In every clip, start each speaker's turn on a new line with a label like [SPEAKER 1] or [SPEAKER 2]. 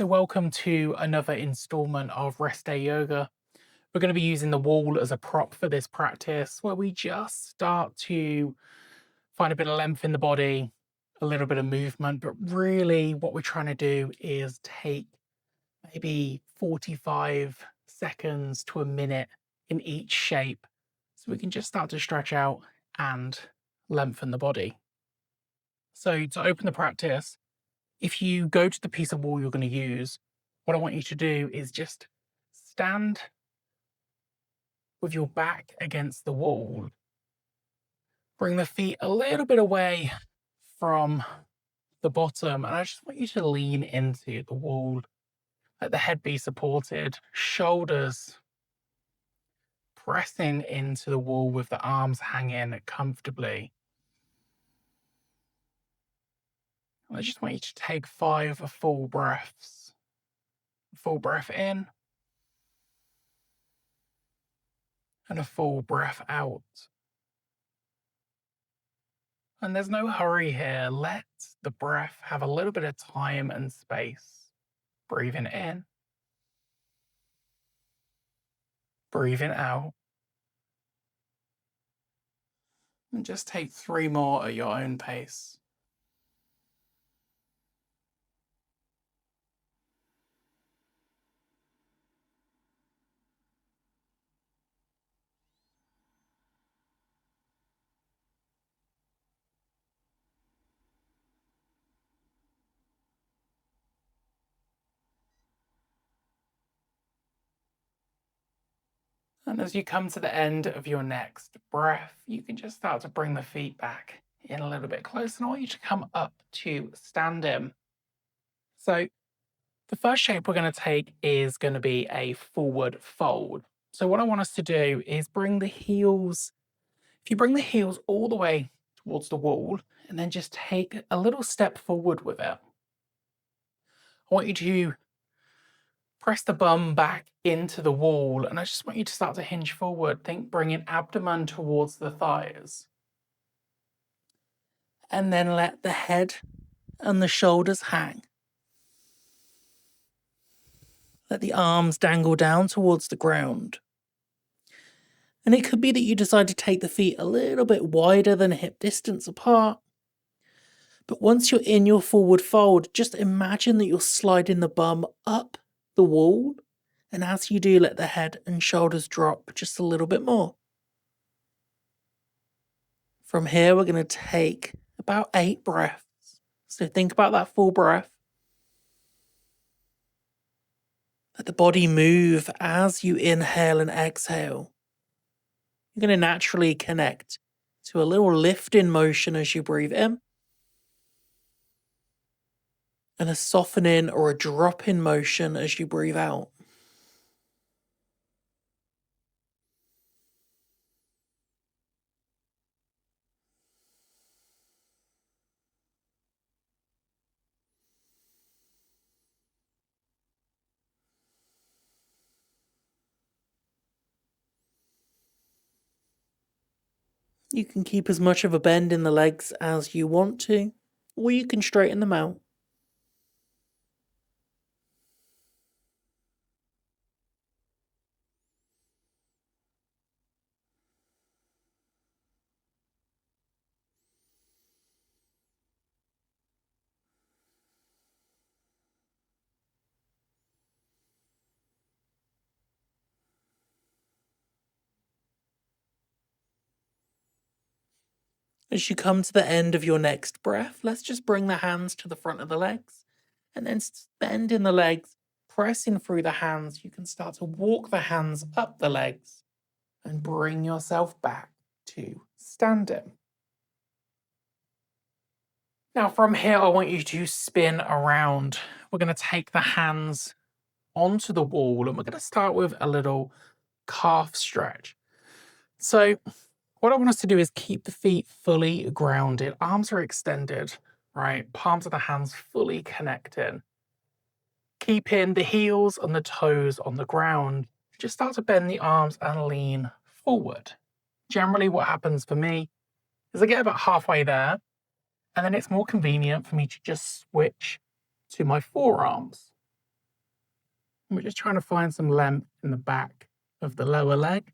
[SPEAKER 1] So welcome to another installment of Rest Day Yoga. We're going to be using the wall as a prop for this practice where we just start to find a bit of length in the body, a little bit of movement, but really what we're trying to do is take maybe 45 seconds to a minute in each shape so we can just start to stretch out and lengthen the body. So to open the practice, if you go to the piece of wall you're going to use, what I want you to do is just stand with your back against the wall. Bring the feet a little bit away from the bottom, and I just want you to lean into the wall. Let the head be supported, shoulders pressing into the wall with the arms hanging comfortably. I just want you to take 5 full breaths. Full breath in and a full breath out. And there's no hurry here. Let the breath have a little bit of time and space. Breathing in, breathing out. And just take 3 more at your own pace. And as you come to the end of your next breath, you can just start to bring the feet back in a little bit closer. And I want you to come up to standing. So the first shape we're going to take is going to be a forward fold. So what I want us to do is bring the heels, if you bring the heels all the way towards the wall and then just take a little step forward with it. I want you to press the bum back into the wall, and I just want you to start to hinge forward. Think bringing abdomen towards the thighs. And then let the head and the shoulders hang. Let the arms dangle down towards the ground. And it could be that you decide to take the feet a little bit wider than hip distance apart. But once you're in your forward fold, just imagine that you're sliding the bum up the wall. And as you do, let the head and shoulders drop just a little bit more. From here, we're going to take about 8 breaths. So think about that full breath. Let the body move as you inhale and exhale. You're going to naturally connect to a little lift in motion as you breathe in, and a softening or a drop in motion as you breathe out. You can keep as much of a bend in the legs as you want to, or you can straighten them out. As you come to the end of your next breath, let's just bring the hands to the front of the legs and then bend in the legs, pressing through the hands. You can start to walk the hands up the legs and bring yourself back to standing. Now from here, I want you to spin around. We're going to take the hands onto the wall and we're going to start with a little calf stretch. So what I want us to do is keep the feet fully grounded. Arms are extended, right? Palms of the hands fully connected. Keeping the heels and the toes on the ground. Just start to bend the arms and lean forward. Generally what happens for me is I get about halfway there, and then it's more convenient for me to just switch to my forearms. And we're just trying to find some length in the back of the lower leg.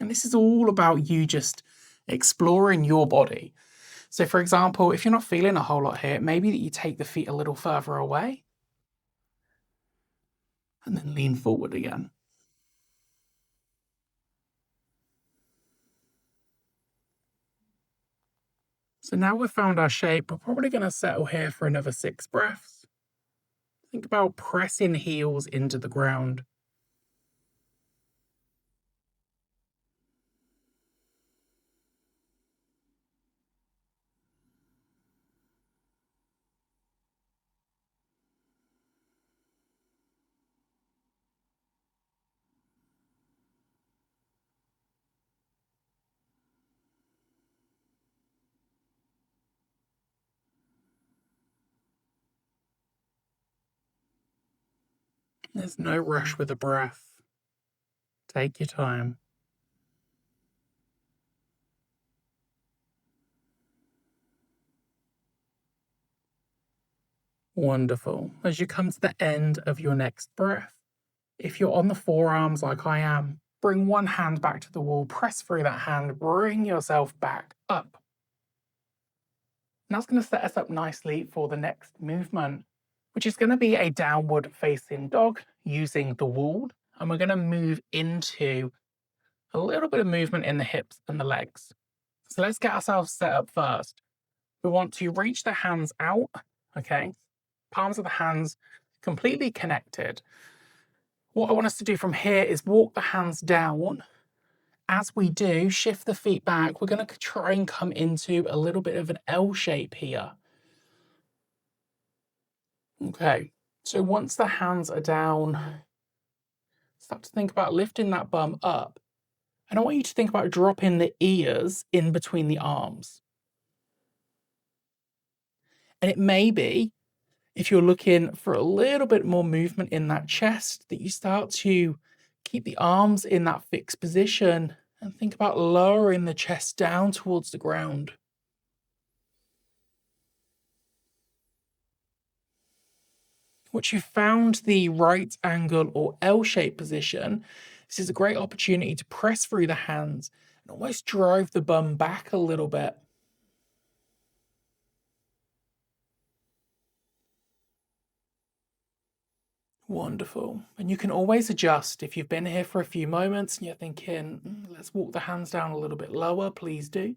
[SPEAKER 1] And this is all about you just exploring your body. So for example, if you're not feeling a whole lot here, maybe that you take the feet a little further away and then lean forward again. So now we've found our shape, we're probably going to settle here for another 6 breaths. Think about pressing heels into the ground. There's no rush with the breath. Take your time. Wonderful. As you come to the end of your next breath, if you're on the forearms like I am, bring one hand back to the wall, press through that hand, bring yourself back up. And that's going to set us up nicely for the next movement, which is going to be a downward facing dog using the wall. And we're going to move into a little bit of movement in the hips and the legs. So let's get ourselves set up first. We want to reach the hands out, okay? Palms of the hands completely connected. What I want us to do from here is walk the hands down. As we do, shift the feet back. We're going to try and come into a little bit of an L shape here. Okay, so once the hands are down, start to think about lifting that bum up. And I want you to think about dropping the ears in between the arms. And it may be, if you're looking for a little bit more movement in that chest, that you start to keep the arms in that fixed position and think about lowering the chest down towards the ground. Once you've found the right angle or L-shaped position, this is a great opportunity to press through the hands and almost drive the bum back a little bit. Wonderful. And you can always adjust. If you've been here for a few moments and you're thinking, let's walk the hands down a little bit lower, please do.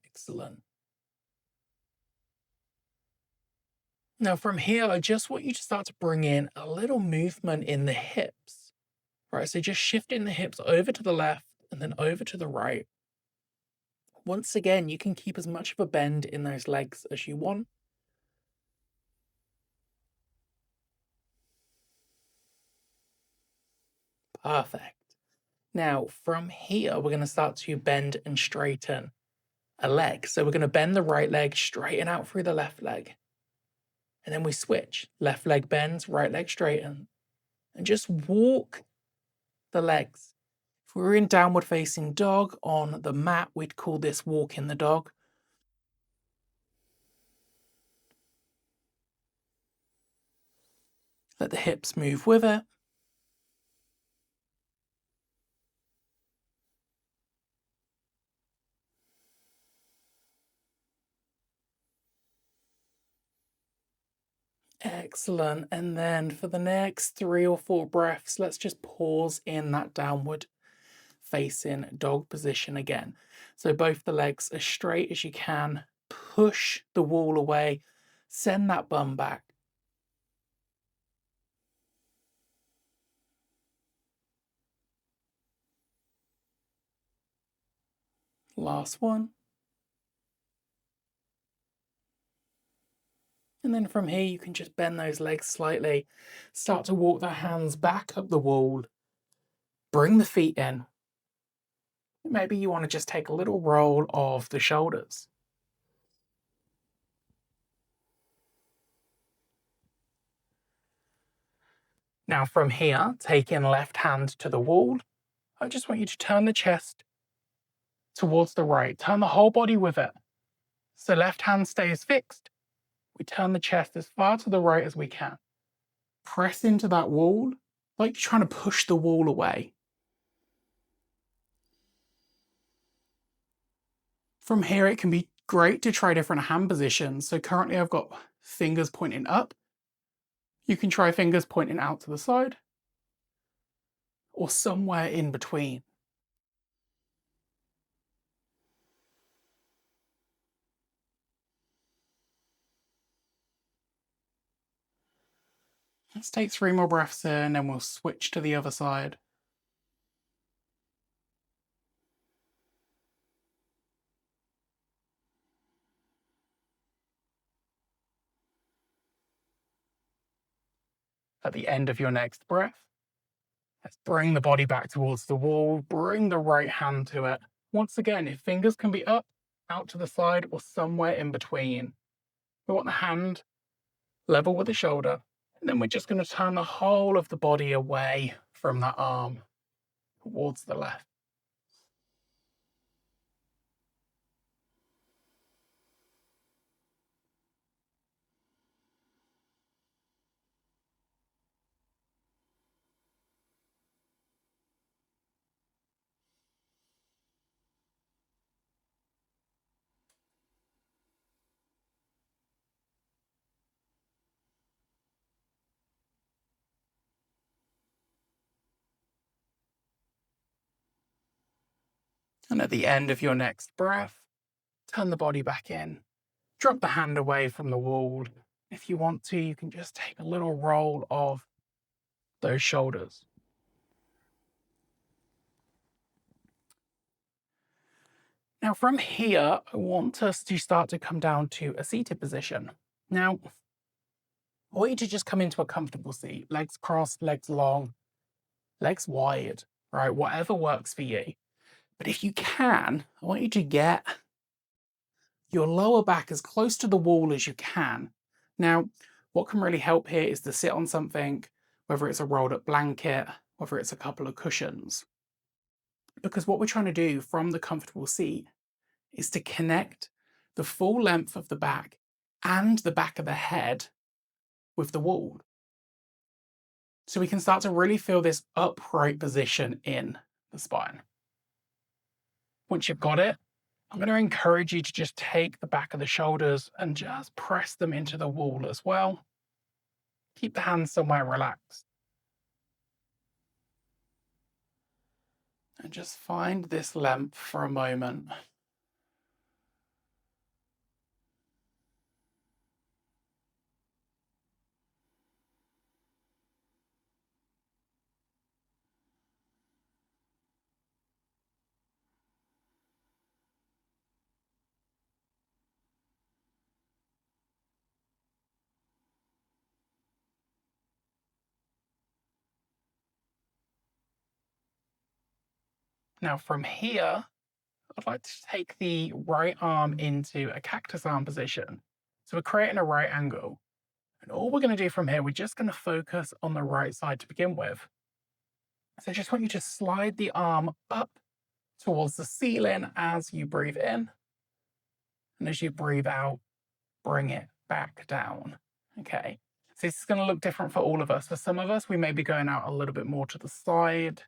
[SPEAKER 1] Excellent. Now from here, I just want you to start to bring in a little movement in the hips. Right, so just shifting the hips over to the left and then over to the right. Once again, you can keep as much of a bend in those legs as you want. Perfect. Now, from here, we're going to start to bend and straighten a leg. So we're going to bend the right leg, straighten out through the left leg. And then we switch. Left leg bends, right leg straighten. And just walk the legs. If we were in downward facing dog on the mat, we'd call this walking the dog. Let the hips move with it. Excellent. And then for the next 3 or 4 breaths, let's just pause in that downward facing dog position again. So both the legs as straight as you can. Push the wall away. Send that bum back. Last one. And then from here, you can just bend those legs slightly. Start to walk the hands back up the wall. Bring the feet in. Maybe you want to just take a little roll of the shoulders. Now from here, taking left hand to the wall, I just want you to turn the chest towards the right. Turn the whole body with it. So left hand stays fixed. We turn the chest as far to the right as we can. Press into that wall, like you're trying to push the wall away. From here, it can be great to try different hand positions. So currently I've got fingers pointing up. You can try fingers pointing out to the side or somewhere in between. Let's take 3 more breaths in and we'll switch to the other side. At the end of your next breath, let's bring the body back towards the wall, bring the right hand to it. Once again, if fingers can be up, out to the side, or somewhere in between. We want the hand level with the shoulder, and then we're just going to turn the whole of the body away from that arm towards the left. And at the end of your next breath, turn the body back in. Drop the hand away from the wall. If you want to, you can just take a little roll of those shoulders. Now from here, I want us to start to come down to a seated position. Now, I want you to just come into a comfortable seat, legs crossed, legs long, legs wide, right? Whatever works for you. But if you can, I want you to get your lower back as close to the wall as you can. Now, what can really help here is to sit on something, whether it's a rolled up blanket, whether it's a couple of cushions. Because what we're trying to do from the comfortable seat is to connect the full length of the back and the back of the head with the wall. So we can start to really feel this upright position in the spine. Once you've got it, I'm going to encourage you to just take the back of the shoulders and just press them into the wall as well. Keep the hands somewhere relaxed. And just find this length for a moment. Now from here, I'd like to take the right arm into a cactus arm position. So we're creating a right angle. And all we're going to do from here, we're just going to focus on the right side to begin with. So I just want you to slide the arm up towards the ceiling as you breathe in. And as you breathe out, bring it back down. Okay. So this is going to look different for all of us. For some of us, we may be going out a little bit more to the side.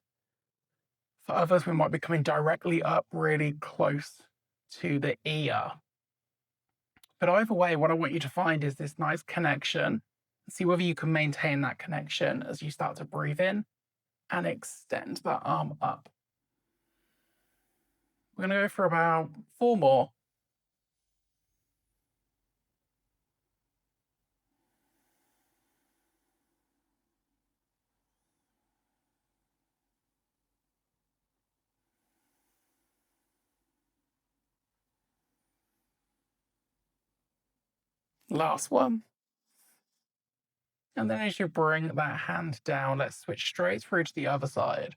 [SPEAKER 1] For others, we might be coming directly up really close to the ear. But either way, what I want you to find is this nice connection. See whether you can maintain that connection as you start to breathe in and extend that arm up. We're going to go for about 4 more. Last one. And then as you bring that hand down, let's switch straight through to the other side.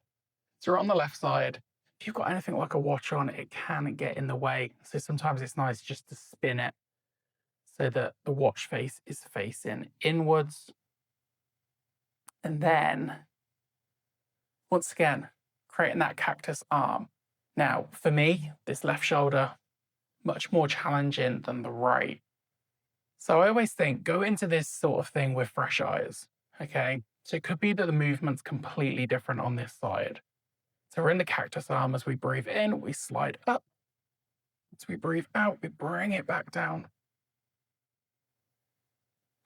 [SPEAKER 1] So we're on the left side. If you've got anything like a watch on, it can get in the way. So sometimes it's nice just to spin it so that the watch face is facing inwards. And then, once again, creating that cactus arm. Now, for me, this left shoulder, much more challenging than the right. So I always think, go into this sort of thing with fresh eyes, okay? So it could be that the movement's completely different on this side. So we're in the cactus arm. As we breathe in, we slide up. As we breathe out, we bring it back down.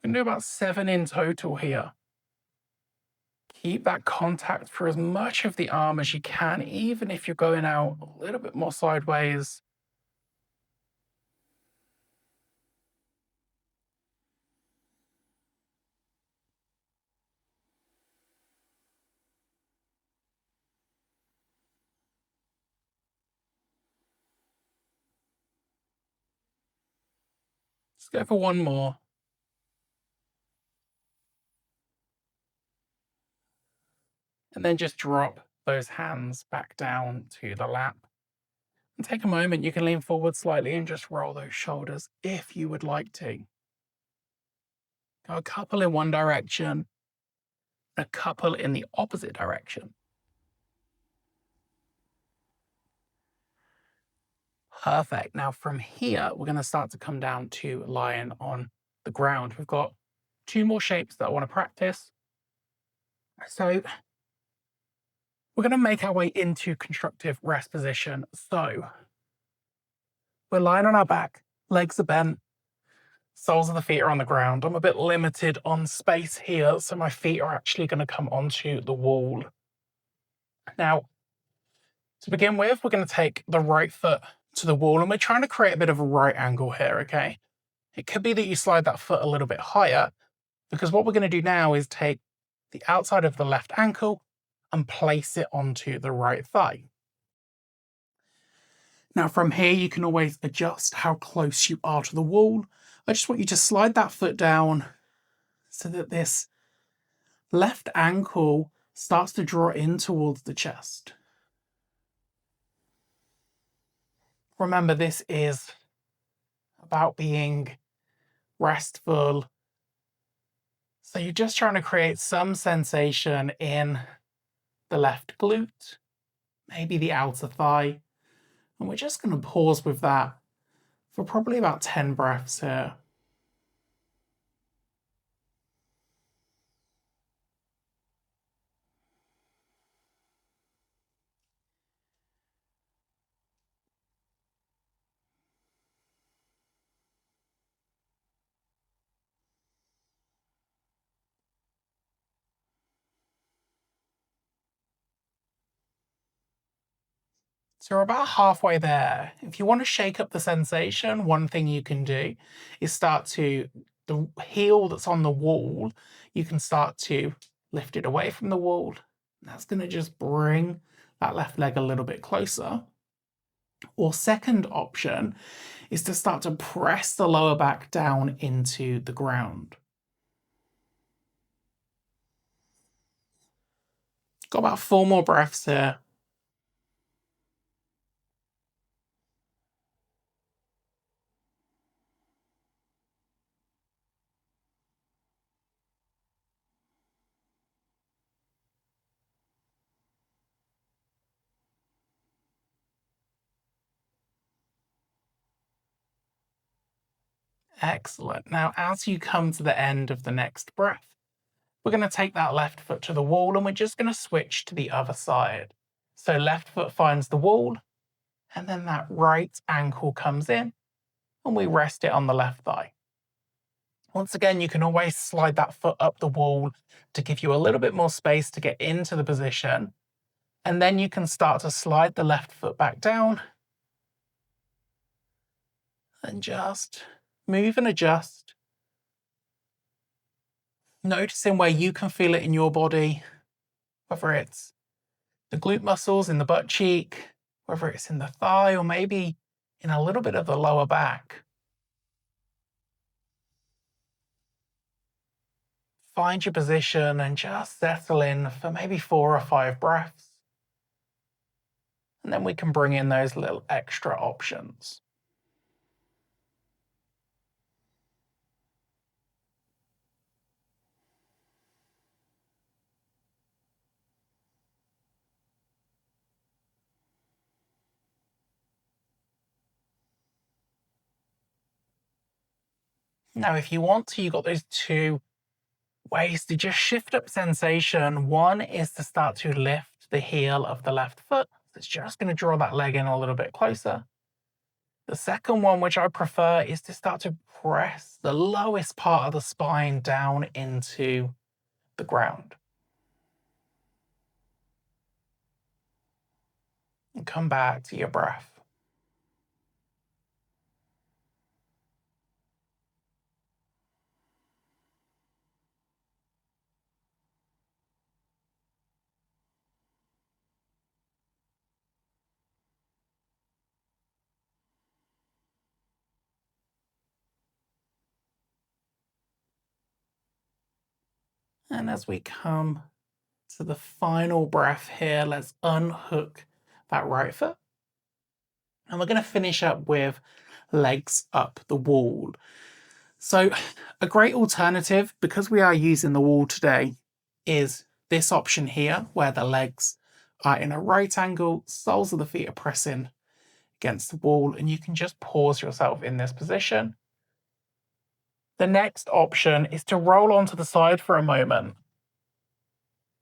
[SPEAKER 1] We can do about 7 in total here. Keep that contact for as much of the arm as you can, even if you're going out a little bit more sideways. Let's go for one more. And then just drop those hands back down to the lap. And take a moment, you can lean forward slightly and just roll those shoulders if you would like to. Go a couple in one direction, a couple in the opposite direction. Perfect. Now from here, we're going to start to come down to lying on the ground. We've got 2 more shapes that I want to practice. So we're going to make our way into constructive rest position. So we're lying on our back, legs are bent, soles of the feet are on the ground. I'm a bit limited on space here, so my feet are actually going to come onto the wall. Now, to begin with, we're going to take the right foot to the wall, and we're trying to create a bit of a right angle here, okay? It could be that you slide that foot a little bit higher, because what we're going to do now is take the outside of the left ankle and place it onto the right thigh. Now from here, you can always adjust how close you are to the wall. I just want you to slide that foot down so that this left ankle starts to draw in towards the chest. Remember, this is about being restful. So you're just trying to create some sensation in the left glute, maybe the outer thigh. And we're just going to pause with that for probably about 10 breaths here. So we're about halfway there. If you want to shake up the sensation, one thing you can do is start to, the heel that's on the wall, you can start to lift it away from the wall. That's going to just bring that left leg a little bit closer. Or second option is to start to press the lower back down into the ground. Got about 4 more breaths here. Excellent. Now, as you come to the end of the next breath, we're going to take that left foot to the wall and we're just going to switch to the other side. So left foot finds the wall and then that right ankle comes in and we rest it on the left thigh. Once again, you can always slide that foot up the wall to give you a little bit more space to get into the position. And then you can start to slide the left foot back down and just move and adjust. Noticing where you can feel it in your body, whether it's the glute muscles in the butt cheek, whether it's in the thigh, or maybe in a little bit of the lower back. Find your position and just settle in for maybe 4 or 5 breaths. And then we can bring in those little extra options. Now, if you want to, you've got those two ways to just shift up sensation. One is to start to lift the heel of the left foot. It's just going to draw that leg in a little bit closer. The second one, which I prefer, is to start to press the lowest part of the spine down into the ground. And come back to your breath. And as we come to the final breath here, let's unhook that right foot. And we're going to finish up with legs up the wall. So a great alternative, because we are using the wall today, is this option here, where the legs are in a right angle, soles of the feet are pressing against the wall, and you can just pause yourself in this position. The next option is to roll onto the side for a moment.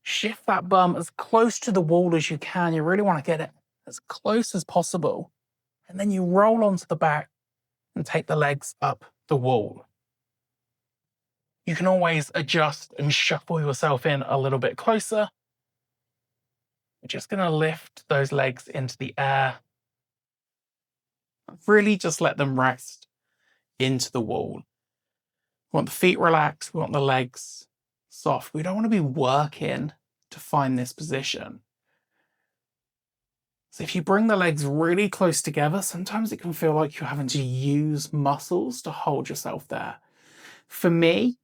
[SPEAKER 1] Shift that bum as close to the wall as you can. You really want to get it as close as possible. And then you roll onto the back and take the legs up the wall. You can always adjust and shuffle yourself in a little bit closer. We're just going to lift those legs into the air. Really just let them rest into the wall. We want the feet relaxed. We want the legs soft. We don't want to be working to find this position. So if you bring the legs really close together, sometimes it can feel like you're having to use muscles to hold yourself there. For me,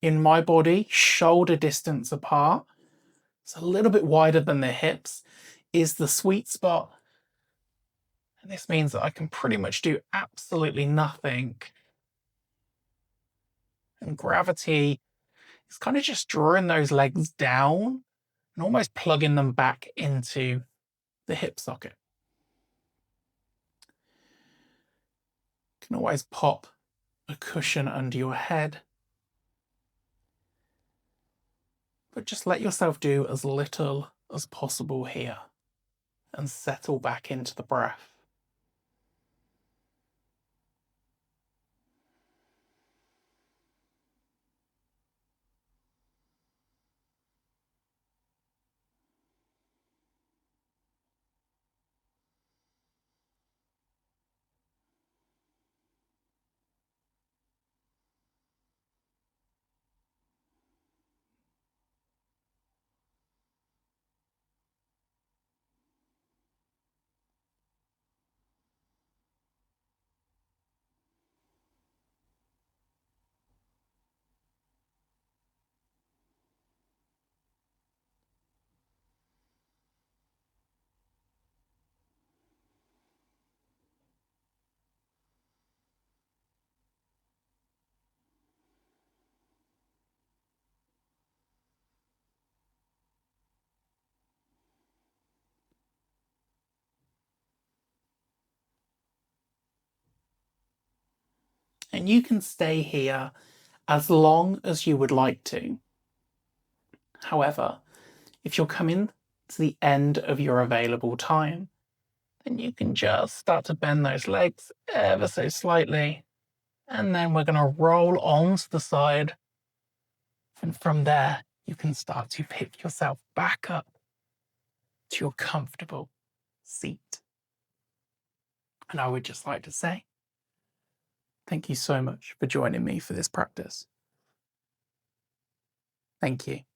[SPEAKER 1] in my body, shoulder distance apart, it's a little bit wider than the hips, is the sweet spot. And this means that I can pretty much do absolutely nothing. And gravity is kind of just drawing those legs down and almost plugging them back into the hip socket. You can always pop a cushion under your head, but just let yourself do as little as possible here and settle back into the breath. And you can stay here as long as you would like to. However, if you're coming to the end of your available time, then you can just start to bend those legs ever so slightly. And then we're going to roll onto the side. And from there, you can start to pick yourself back up to your comfortable seat. And I would just like to say, thank you so much for joining me for this practice. Thank you.